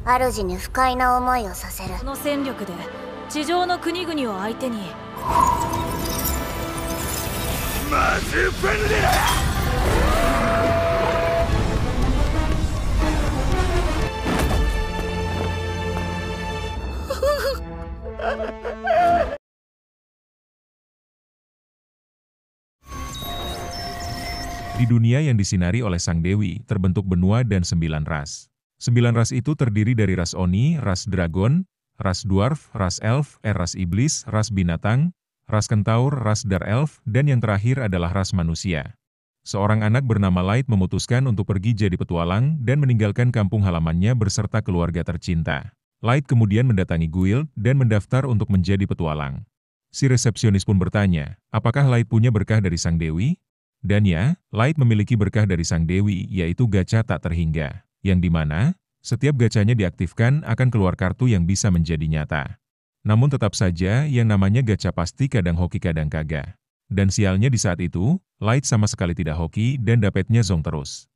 主に不快な思いをさせる。この戦力で地上の国々を相手に。マズフェルデラDi dunia yang disinari oleh Sang Dewi, terbentuk benua dan 9 ras. 9 ras itu terdiri dari ras Oni, ras Dragon, ras Dwarf, ras Elf, ras Iblis, ras Binatang, ras Kentaur, ras Dark Elf, dan yang terakhir adalah ras manusia. Seorang anak bernama Light memutuskan untuk pergi jadi petualang dan meninggalkan kampung halamannya beserta keluarga tercinta. Light kemudian mendatangi guild dan mendaftar untuk menjadi petualang. Si resepsionis pun bertanya, apakah Light punya berkah dari Sang Dewi? Dan ya, Light memiliki berkah dari Sang Dewi, yaitu gacha tak terhingga, yang dimana setiap gacanya diaktifkan akan keluar kartu yang bisa menjadi nyata. Namun tetap saja yang namanya gacha pasti kadang hoki kadang kagak. Dan sialnya di saat itu, Light sama sekali tidak hoki dan dapetnya zong terus.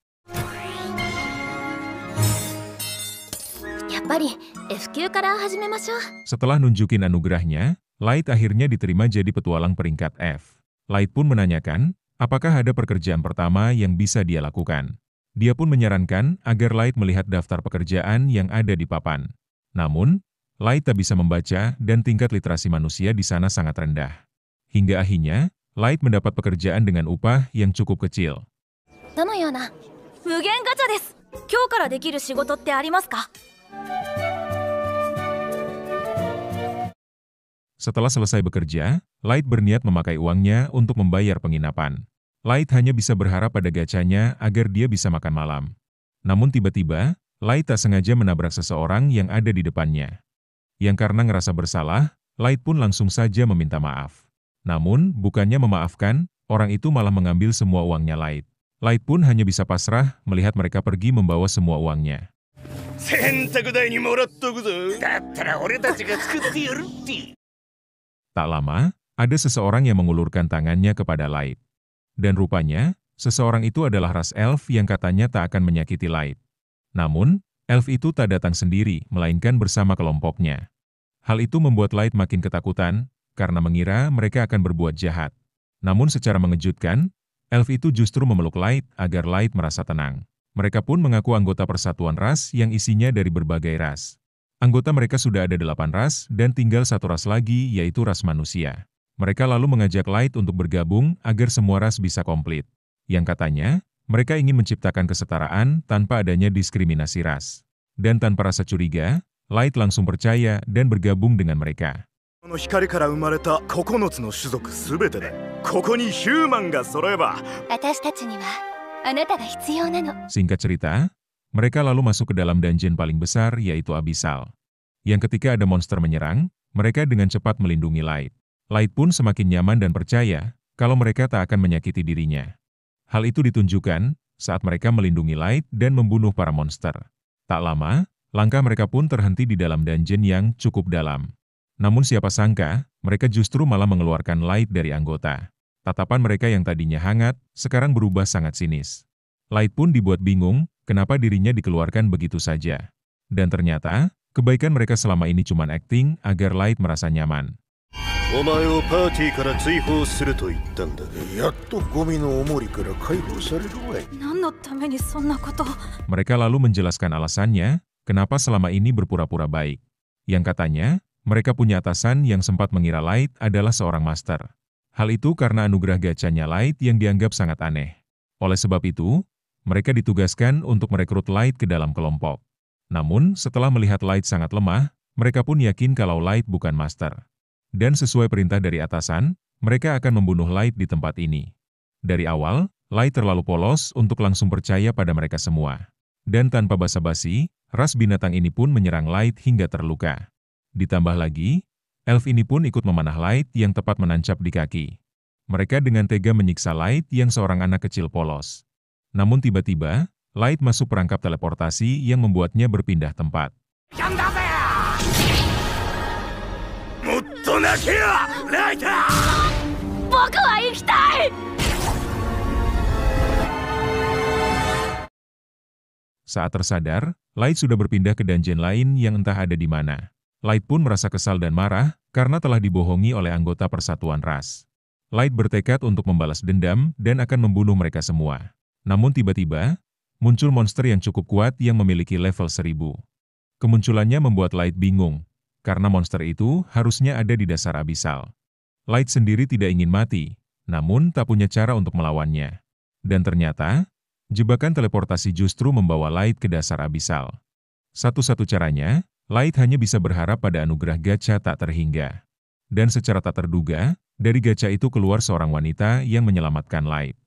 Setelah nunjukin anugerahnya, Light akhirnya diterima jadi petualang peringkat F. Light pun menanyakan, apakah ada pekerjaan pertama yang bisa dia lakukan. Dia pun menyarankan agar Light melihat daftar pekerjaan yang ada di papan. Namun, Light tak bisa membaca dan tingkat literasi manusia di sana sangat rendah. Hingga akhirnya, Light mendapat pekerjaan dengan upah yang cukup kecil. Setelah selesai bekerja, Light berniat memakai uangnya untuk membayar penginapan. Light hanya bisa berharap pada gacanya agar dia bisa makan malam. Namun tiba-tiba, Light tak sengaja menabrak seseorang yang ada di depannya. Yang karena ngerasa bersalah, Light pun langsung saja meminta maaf. Namun, bukannya memaafkan, orang itu malah mengambil semua uangnya Light. Light pun hanya bisa pasrah melihat mereka pergi membawa semua uangnya. Tak lama, ada seseorang yang mengulurkan tangannya kepada Light. Dan rupanya, seseorang itu adalah ras Elf yang katanya tak akan menyakiti Light. Namun, Elf itu tak datang sendiri, melainkan bersama kelompoknya. Hal itu membuat Light makin ketakutan, karena mengira mereka akan berbuat jahat. Namun secara mengejutkan, Elf itu justru memeluk Light agar Light merasa tenang. Mereka pun mengaku anggota persatuan ras yang isinya dari berbagai ras. Anggota mereka sudah ada 8 ras dan tinggal 1 ras lagi yaitu ras manusia. Mereka lalu mengajak Light untuk bergabung agar semua ras bisa komplit. Yang katanya, mereka ingin menciptakan kesetaraan tanpa adanya diskriminasi ras. Dan tanpa rasa curiga, Light langsung percaya dan bergabung dengan mereka. Singkat cerita, mereka lalu masuk ke dalam dungeon paling besar yaitu Abyssal. Yang ketika ada monster menyerang, mereka dengan cepat melindungi Light. Light pun semakin nyaman dan percaya kalau mereka tak akan menyakiti dirinya. Hal itu ditunjukkan saat mereka melindungi Light dan membunuh para monster. Tak lama, langkah mereka pun terhenti di dalam dungeon yang cukup dalam. Namun siapa sangka, mereka justru malah mengeluarkan Light dari anggota. Tatapan mereka yang tadinya hangat, sekarang berubah sangat sinis. Light pun dibuat bingung, kenapa dirinya dikeluarkan begitu saja. Dan ternyata, kebaikan mereka selama ini cuma acting agar Light merasa nyaman. Mereka lalu menjelaskan alasannya, kenapa selama ini berpura-pura baik. Yang katanya, mereka punya atasan yang sempat mengira Light adalah seorang master. Hal itu karena anugerah gacanya Light yang dianggap sangat aneh. Oleh sebab itu, mereka ditugaskan untuk merekrut Light ke dalam kelompok. Namun, setelah melihat Light sangat lemah, mereka pun yakin kalau Light bukan master. Dan sesuai perintah dari atasan, mereka akan membunuh Light di tempat ini. Dari awal, Light terlalu polos untuk langsung percaya pada mereka semua. Dan tanpa basa-basi, ras binatang ini pun menyerang Light hingga terluka. Ditambah lagi, Elf ini pun ikut memanah Light yang tepat menancap di kaki. Mereka dengan tega menyiksa Light yang seorang anak kecil polos. Namun tiba-tiba, Light masuk perangkap teleportasi yang membuatnya berpindah tempat. Saat tersadar, Light sudah berpindah ke dungeon lain yang entah ada di mana. Light pun merasa kesal dan marah karena telah dibohongi oleh anggota persatuan ras. Light bertekad untuk membalas dendam dan akan membunuh mereka semua. Namun tiba-tiba, muncul monster yang cukup kuat yang memiliki level 1000. Kemunculannya membuat Light bingung, karena monster itu harusnya ada di dasar abisal. Light sendiri tidak ingin mati, namun tak punya cara untuk melawannya. Dan ternyata, jebakan teleportasi justru membawa Light ke dasar abisal. Satu-satu caranya, Light hanya bisa berharap pada anugerah gacha tak terhingga. Dan secara tak terduga, dari gacha itu keluar seorang wanita yang menyelamatkan Light.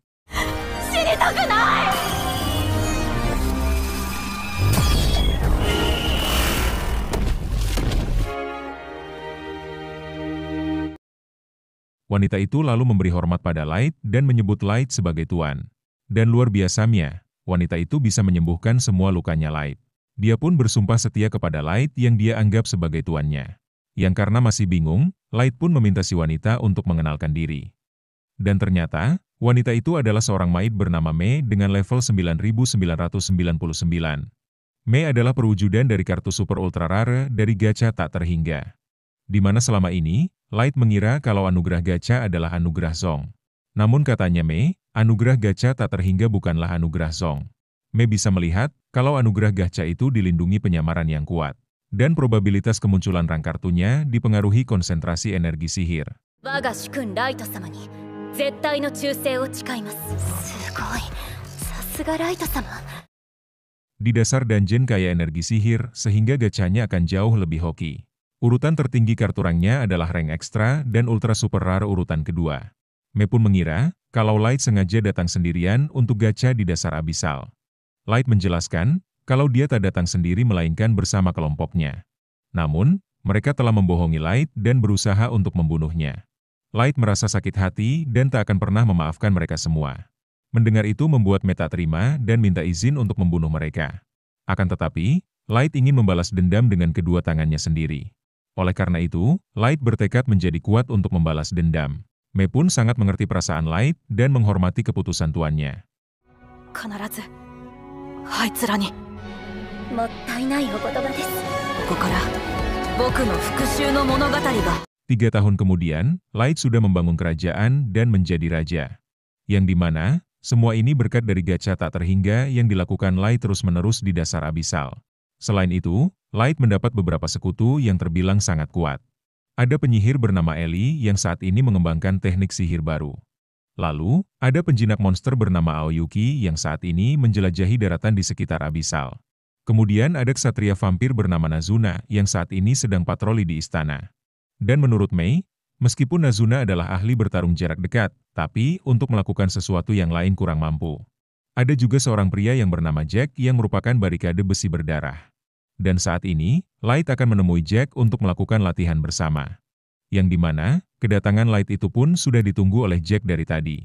Wanita itu lalu memberi hormat pada Light dan menyebut Light sebagai tuan. Dan luar biasanya, wanita itu bisa menyembuhkan semua lukanya Light. Dia pun bersumpah setia kepada Light yang dia anggap sebagai tuannya. Yang karena masih bingung, Light pun meminta si wanita untuk mengenalkan diri. Dan ternyata, wanita itu adalah seorang maid bernama Mei dengan level 9999. Mei adalah perwujudan dari kartu super ultra rare dari gacha tak terhingga. Di mana selama ini, Light mengira kalau anugerah gacha adalah anugerah Zong. Namun katanya Mei, anugerah gacha tak terhingga bukanlah anugerah Zong. Mei bisa melihat kalau anugerah gacha itu dilindungi penyamaran yang kuat. Dan probabilitas kemunculan rang kartunya dipengaruhi konsentrasi energi sihir. Di dasar dungeon kaya energi sihir, sehingga gachanya akan jauh lebih hoki. Urutan tertinggi kartu rangnya adalah rank ekstra dan ultra super rare urutan kedua. Mei pun mengira kalau Light sengaja datang sendirian untuk gacha di dasar abisal. Light menjelaskan kalau dia tak datang sendiri melainkan bersama kelompoknya. Namun, mereka telah membohongi Light dan berusaha untuk membunuhnya. Light merasa sakit hati dan tak akan pernah memaafkan mereka semua. Mendengar itu membuat Mei tak terima dan minta izin untuk membunuh mereka. Akan tetapi, Light ingin membalas dendam dengan kedua tangannya sendiri. Oleh karena itu, Light bertekad menjadi kuat untuk membalas dendam. Mei pun sangat mengerti perasaan Light dan menghormati keputusan tuannya. もったいないお言葉です。ここから僕の復讐の物語が。 3 tahun kemudian, Light sudah membangun kerajaan dan menjadi raja. Yang dimana, semua ini berkat dari gacha tak terhingga yang dilakukan Light terus-menerus di dasar abisal. Selain itu, Light mendapat beberapa sekutu yang terbilang sangat kuat. Ada penyihir bernama Ellie yang saat ini mengembangkan teknik sihir baru. Lalu, ada penjinak monster bernama Aoyuki yang saat ini menjelajahi daratan di sekitar abisal. Kemudian ada ksatria vampir bernama Nazuna yang saat ini sedang patroli di istana. Dan menurut Mei, meskipun Nazuna adalah ahli bertarung jarak dekat, tapi untuk melakukan sesuatu yang lain kurang mampu. Ada juga seorang pria yang bernama Jack yang merupakan barikade besi berdarah. Dan saat ini, Light akan menemui Jack untuk melakukan latihan bersama. Yang dimana, kedatangan Light itu pun sudah ditunggu oleh Jack dari tadi.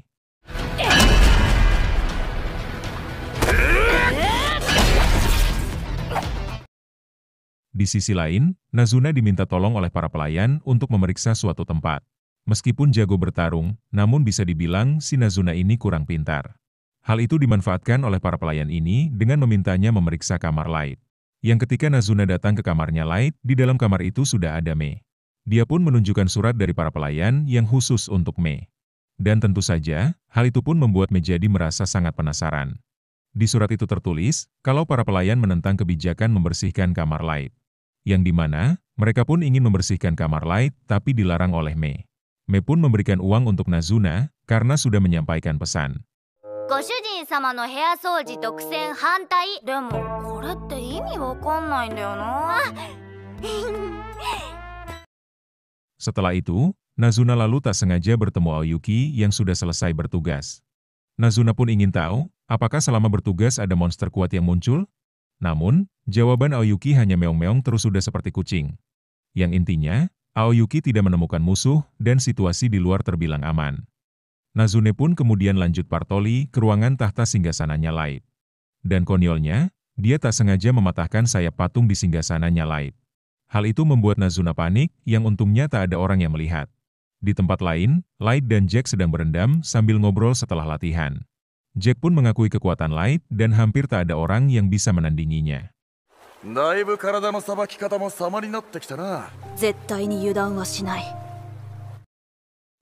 Di sisi lain, Nazuna diminta tolong oleh para pelayan untuk memeriksa suatu tempat. Meskipun jago bertarung, namun bisa dibilang si Nazuna ini kurang pintar. Hal itu dimanfaatkan oleh para pelayan ini dengan memintanya memeriksa kamar Light. Yang ketika Nazuna datang ke kamarnya Light, di dalam kamar itu sudah ada Mei. Dia pun menunjukkan surat dari para pelayan yang khusus untuk Mei. Dan tentu saja, hal itu pun membuat Mei jadi merasa sangat penasaran. Di surat itu tertulis, kalau para pelayan menentang kebijakan membersihkan kamar Light. Yang dimana, mereka pun ingin membersihkan kamar Light, tapi dilarang oleh Mei. Mei pun memberikan uang untuk Nazuna, karena sudah menyampaikan pesan. ご主人様の部屋掃除独占反対。でもこれって意味わかんないんだよな。Setelah itu, Nazuna lalu tak sengaja bertemu Aoyuki yang sudah selesai bertugas. Nazuna pun ingin tahu, apakah selama bertugas ada monster kuat yang muncul? Namun, jawaban Aoyuki hanya meong-meong terus sudah seperti kucing. Yang intinya, Aoyuki tidak menemukan musuh dan situasi di luar terbilang aman. Nazune pun kemudian lanjut patroli ke ruangan tahta singgasananya Light. Dan konyolnya, dia tak sengaja mematahkan sayap patung di singgasananya Light. Hal itu membuat Nazuna panik, yang untungnya tak ada orang yang melihat. Di tempat lain, Light dan Jack sedang berendam sambil ngobrol setelah latihan. Jack pun mengakui kekuatan Light dan hampir tak ada orang yang bisa menandinginya. だいぶ体のさばき方も様になってきたな。絶対に油断はしない。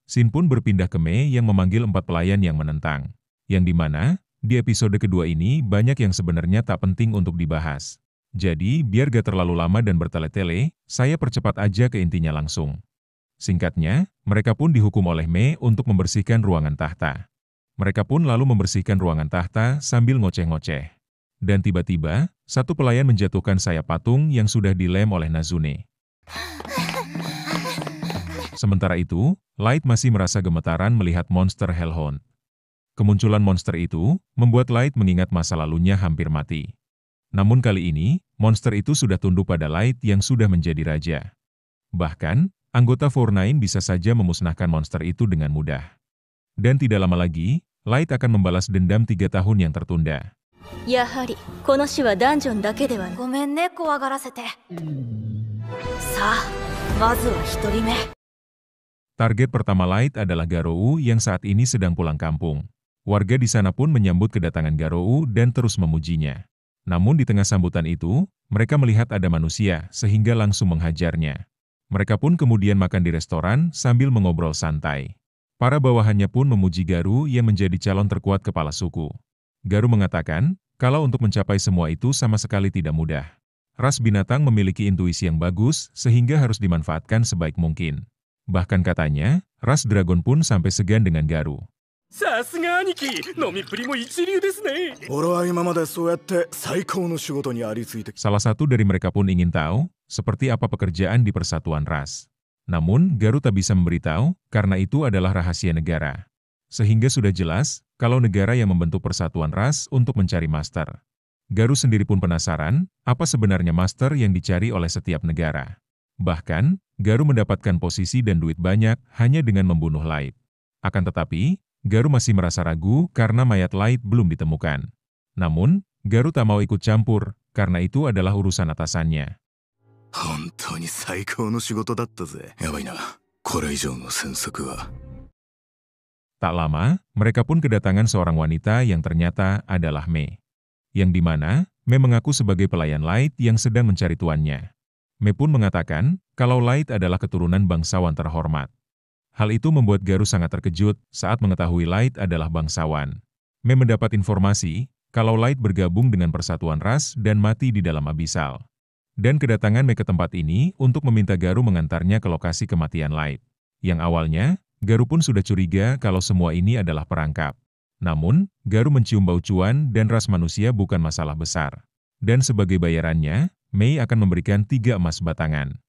Shin pun berpindah ke Mei yang memanggil 4 pelayan yang menentang. Yang dimana, di episode kedua ini banyak yang sebenarnya tak penting untuk dibahas. Jadi, biar gak terlalu lama dan bertele-tele, saya percepat aja ke intinya langsung. Singkatnya, mereka pun dihukum oleh Mei untuk membersihkan ruangan tahta. Mereka pun lalu membersihkan ruangan tahta sambil ngoceh-ngoceh. Dan tiba-tiba, satu pelayan menjatuhkan sayap patung yang sudah dilem oleh Nazune. Sementara itu, Light masih merasa gemetaran melihat monster Hellhound. Kemunculan monster itu membuat Light mengingat masa lalunya hampir mati. Namun kali ini, monster itu sudah tunduk pada Light yang sudah menjadi raja. Bahkan, anggota Four-Nine bisa saja memusnahkan monster itu dengan mudah. Dan tidak lama lagi, Light akan membalas dendam 3 tahun yang tertunda. やはりこの死はダンジョンだけではない。ごめんね、怖がらせて。さあ、まずは1人目。 Target pertama Light adalah Garou yang saat ini sedang pulang kampung. Warga di sana pun menyambut kedatangan Garou dan terus memujinya. Namun di tengah sambutan itu, mereka melihat ada manusia sehingga langsung menghajarnya. Mereka pun kemudian makan di restoran sambil mengobrol santai. Para bawahannya pun memuji Garou yang menjadi calon terkuat kepala suku. Garou mengatakan, kalau untuk mencapai semua itu sama sekali tidak mudah. Ras binatang memiliki intuisi yang bagus sehingga harus dimanfaatkan sebaik mungkin. Bahkan katanya, ras dragon pun sampai segan dengan Garou. さすが兄貴、飲みっぷりも一流ですね。俺は今までそうやって最高の仕事にありついて。 Salah satu dari mereka pun ingin tahu, seperti apa pekerjaan di persatuan ras. Namun, Garou tak bisa memberitahu, karena itu adalah rahasia negara. Sehingga sudah jelas, kalau negara yang membentuk persatuan ras untuk mencari master. Garou sendiri pun penasaran, apa sebenarnya master yang dicari oleh setiap negara. Bahkan, Garou mendapatkan posisi dan duit banyak hanya dengan membunuh Light. Akan tetapi, Garou masih merasa ragu karena mayat Light belum ditemukan. Namun, Garou tak mau ikut campur, karena itu adalah urusan atasannya. 本当に最高の仕事だったぜ。やばいな。これ以上の詮索は。 Tak lama, mereka pun kedatangan seorang wanita yang ternyata adalah Mei. Yang dimana, Mei mengaku sebagai pelayan Light yang sedang mencari tuannya. Mei pun mengatakan, kalau Light adalah keturunan bangsawan terhormat. Hal itu membuat Garou sangat terkejut saat mengetahui Light adalah bangsawan. Mei mendapat informasi, kalau Light bergabung dengan persatuan ras dan mati di dalam Abyssal. Dan kedatangan Mei ke tempat ini untuk meminta Garou mengantarnya ke lokasi kematian Light. Yang awalnya, Garou pun sudah curiga kalau semua ini adalah perangkap. Namun, Garou mencium bau cuan dan ras manusia bukan masalah besar. Dan sebagai bayarannya, Mei akan memberikan 3 emas batangan.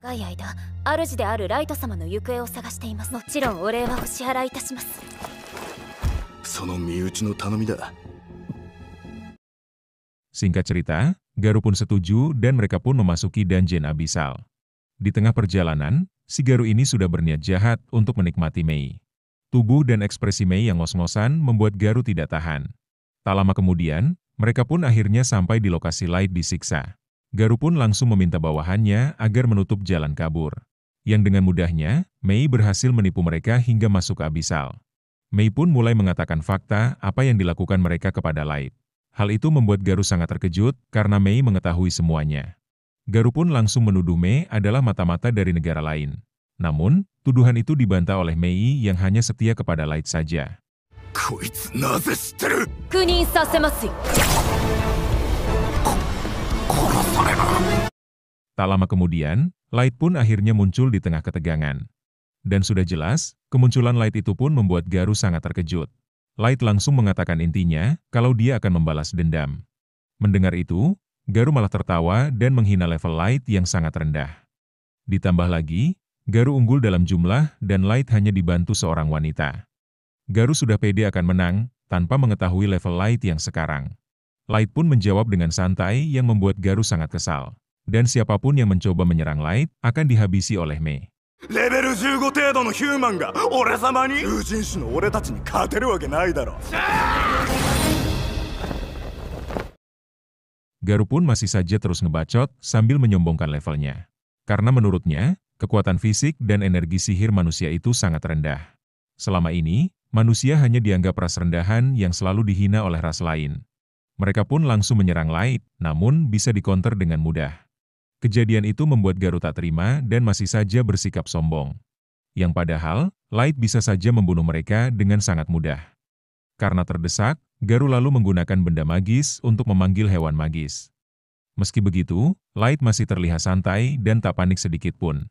長い間、主であるライト様の行方を探しています。もちろんお礼はお支払いいたします。その身内の頼みだ。 Singkat cerita, Garou pun setuju dan mereka pun memasuki dungeon Abyssal. Di tengah perjalanan, si Garou ini sudah berniat jahat untuk menikmati Mei. Tubuh dan ekspresi Mei yang ngos-ngosan membuat Garou tidak tahan. Tak lama kemudian, mereka pun akhirnya sampai di lokasi Light disiksa. Garou pun langsung meminta bawahannya agar menutup jalan kabur. Yang dengan mudahnya, Mei berhasil menipu mereka hingga masuk ke Abyssal. Mei pun mulai mengatakan fakta apa yang dilakukan mereka kepada Light. Hal itu membuat Garou sangat terkejut karena Mei mengetahui semuanya. Garou pun langsung menuduh Mei adalah mata-mata dari negara lain. Namun, tuduhan itu dibantah oleh Mei yang hanya setia kepada Light saja. こいつなぜ知ってる。確認させますよ。 Tak lama kemudian, Light pun akhirnya muncul di tengah ketegangan. Dan sudah jelas, kemunculan Light itu pun membuat Garou sangat terkejut. Light langsung mengatakan intinya kalau dia akan membalas dendam. Mendengar itu, Garou malah tertawa dan menghina level Light yang sangat rendah. Ditambah lagi, Garou unggul dalam jumlah dan Light hanya dibantu seorang wanita. Garou sudah pede akan menang, tanpa mengetahui level Light yang sekarang. Light pun menjawab dengan santai yang membuat Garou sangat kesal. Dan siapapun yang mencoba menyerang Light akan dihabisi oleh Mei. レベル15程度のヒューマンが俺様に獣人種の俺たちに勝てるわけないだろ。Garou pun masih saja terus ngebacot sambil menyombongkan levelnya. Karena menurutnya, kekuatan fisik dan energi sihir manusia itu sangat rendah. Selama ini, manusia hanya dianggap ras rendahan yang selalu dihina oleh ras lain. Mereka pun langsung menyerang Light, namun bisa dikonter dengan mudah. Kejadian itu membuat Garu tak terima dan masih saja bersikap sombong. Yang padahal, Light bisa saja membunuh mereka dengan sangat mudah. Karena terdesak, Garu lalu menggunakan benda magis untuk memanggil hewan magis. Meski begitu, Light masih terlihat santai dan tak panik sedikit pun.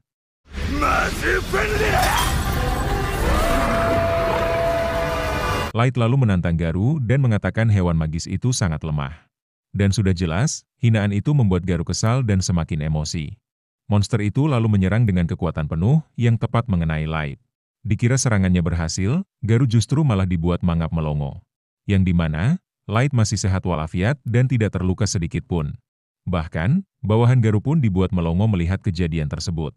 Light lalu menantang Garu dan mengatakan hewan magis itu sangat lemah. Dan sudah jelas, hinaan itu membuat Garu kesal dan semakin emosi. Monster itu lalu menyerang dengan kekuatan penuh yang tepat mengenai Light. Dikira serangannya berhasil, Garu justru malah dibuat mangap melongo. Yang dimana, Light masih sehat walafiat dan tidak terluka sedikit pun. Bahkan, bawahan Garu pun dibuat melongo melihat kejadian tersebut.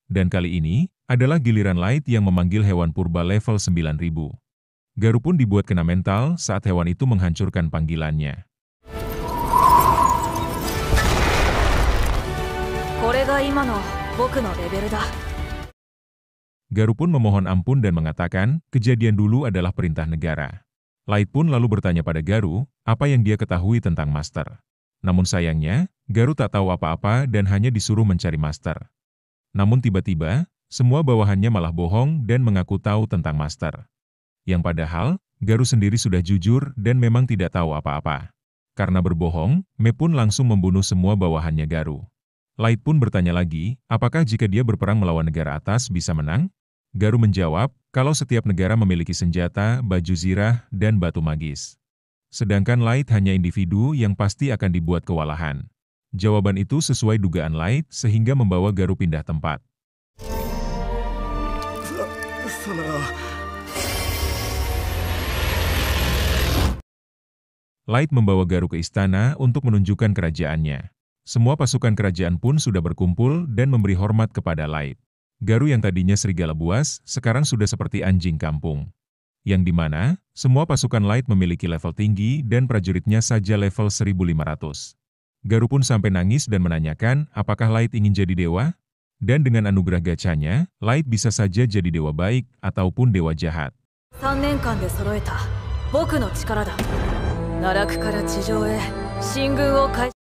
Dan kali ini, adalah giliran Light yang memanggil hewan purba level 9000. Garu pun dibuat kena mental saat hewan itu menghancurkan panggilannya. Garu pun memohon ampun dan mengatakan, kejadian dulu adalah perintah negara. Light pun lalu bertanya pada Garu, apa yang dia ketahui tentang Master. Namun sayangnya, Garu tak tahu apa-apa dan hanya disuruh mencari Master. Namun tiba-tiba, semua bawahannya malah bohong dan mengaku tahu tentang Master. Yang padahal, Garu sendiri sudah jujur dan memang tidak tahu apa-apa. Karena berbohong, Me pun langsung membunuh semua bawahannya Garu. Light pun bertanya lagi, apakah jika dia berperang melawan negara atas bisa menang? Garu menjawab, kalau setiap negara memiliki senjata, baju zirah, dan batu magis. Sedangkan Light hanya individu yang pasti akan dibuat kewalahan. Jawaban itu sesuai dugaan Light sehingga membawa Garu pindah tempat. Light membawa Garu ke istana untuk menunjukkan kerajaannya. Semua pasukan kerajaan pun sudah berkumpul dan memberi hormat kepada Light. Garu yang tadinya serigala buas, sekarang sudah seperti anjing kampung. Yang dimana, semua pasukan Light memiliki level tinggi dan prajuritnya saja level 1500. Garu pun sampai nangis dan menanyakan apakah Light ingin jadi dewa? Dan dengan anugerah gachanya, Light bisa saja jadi dewa baik ataupun dewa jahat. 3年間で揃えた僕の力だ。奈落から地上へ進軍を開始